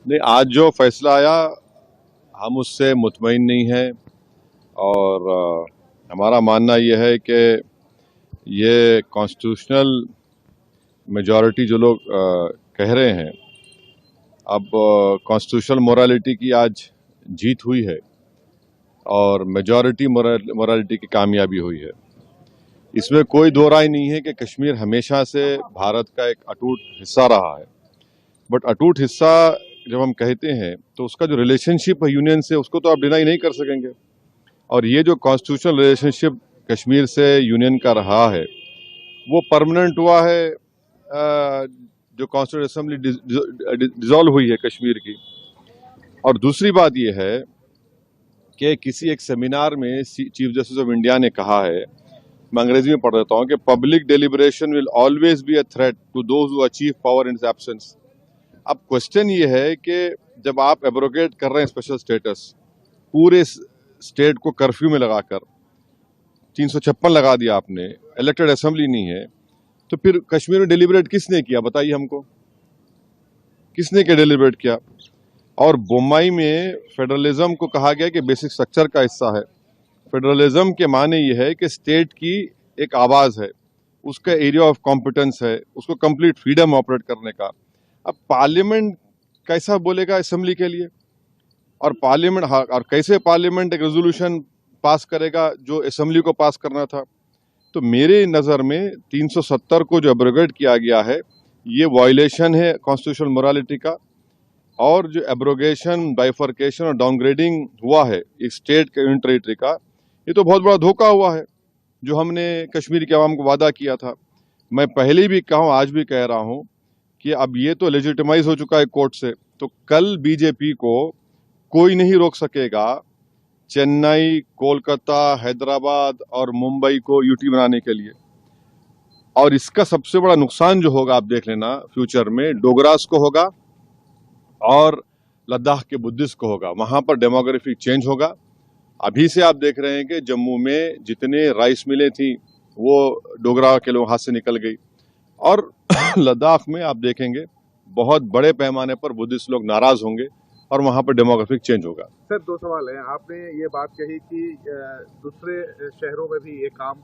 नहीं, आज जो फैसला आया हम उससे मुतमईन नहीं हैं और हमारा मानना यह है कि ये कॉन्स्टिट्यूशनल मेजॉरिटी जो लोग कह रहे हैं, अब कॉन्स्टिट्यूशनल मोरालिटी की आज जीत हुई है और मेजॉरिटी मोरालिटी की कामयाबी हुई है। इसमें कोई दो राय नहीं है कि कश्मीर हमेशा से भारत का एक अटूट हिस्सा रहा है। बट अटूट हिस्सा जब हम कहते हैं तो उसका जो रिलेशनशिप है यूनियन से, उसको तो आप डिनाई नहीं कर सकेंगे। और ये जो कॉन्स्टिट्यूशनल रिलेशनशिप कश्मीर से यूनियन का रहा है वो परमानेंट हुआ है। जो कॉन्स्टिट्यूंट असेंबली डिसॉल्व हुई है कश्मीर की। और दूसरी बात यह है कि किसी एक सेमिनार में चीफ जस्टिस ऑफ इंडिया ने कहा है, मैं अंग्रेजी में पढ़ देता हूं, कि public deliberation will always be a threat to those who achieve power in absence. अब क्वेश्चन ये है कि जब आप एब्रोगेट कर रहे हैं स्पेशल स्टेटस, पूरे स्टेट को कर्फ्यू में लगाकर 356 लगा दिया आपने, इलेक्टेड असेंबली नहीं है, तो फिर कश्मीर में डिलिबरेट किसने किया बताइए हमको, किसने क्या डिलिबरेट किया? और बोम्बई में फेडरलिज्म को कहा गया कि बेसिक स्ट्रक्चर का हिस्सा है। फेडरलिज्म के माने ये है कि स्टेट की एक आवाज है, उसका एरिया ऑफ कॉम्पिटेंस है, उसको कंप्लीट फ्रीडम ऑपरेट करने का। अब पार्लियामेंट कैसा बोलेगा असेंबली के लिए? और पार्लियामेंट और कैसे पार्लियामेंट एक रेजोल्यूशन पास करेगा जो असेंबली को पास करना था? तो मेरे नज़र में 370 को जो एब्रोगेट किया गया है ये वायलेशन है कॉन्स्टिट्यूशनल मोरालिटी का। और जो एब्रोगेशन, बाइफर्केशन और डाउनग्रेडिंग हुआ है एक स्टेट के यूनियन टेरिटरी का, ये तो बहुत बड़ा धोखा हुआ है जो हमने कश्मीर के अवाम को वादा किया था। मैं पहले भी कहा हूं, आज भी कह रहा हूं कि अब ये तो लेजिटिमाइज हो चुका है कोर्ट से, तो कल बीजेपी को कोई नहीं रोक सकेगा चेन्नई, कोलकाता, हैदराबाद और मुंबई को यूटी बनाने के लिए। और इसका सबसे बड़ा नुकसान जो होगा आप देख लेना फ्यूचर में, डोगरास को होगा और लद्दाख के बुद्धिस्ट को होगा। वहां पर डेमोग्राफिक चेंज होगा। अभी से आप देख रहे हैं कि जम्मू में जितने राइस मिलें थी वो डोगरा के लोग हाथ से निकल गई। और लद्दाख में आप देखेंगे बहुत बड़े पैमाने पर बुद्धिस्ट लोग नाराज होंगे और वहां पर डेमोग्राफिक चेंज होगा। सर, दो सवाल हैं। आपने ये बात कही कि दूसरे शहरों में भी ये काम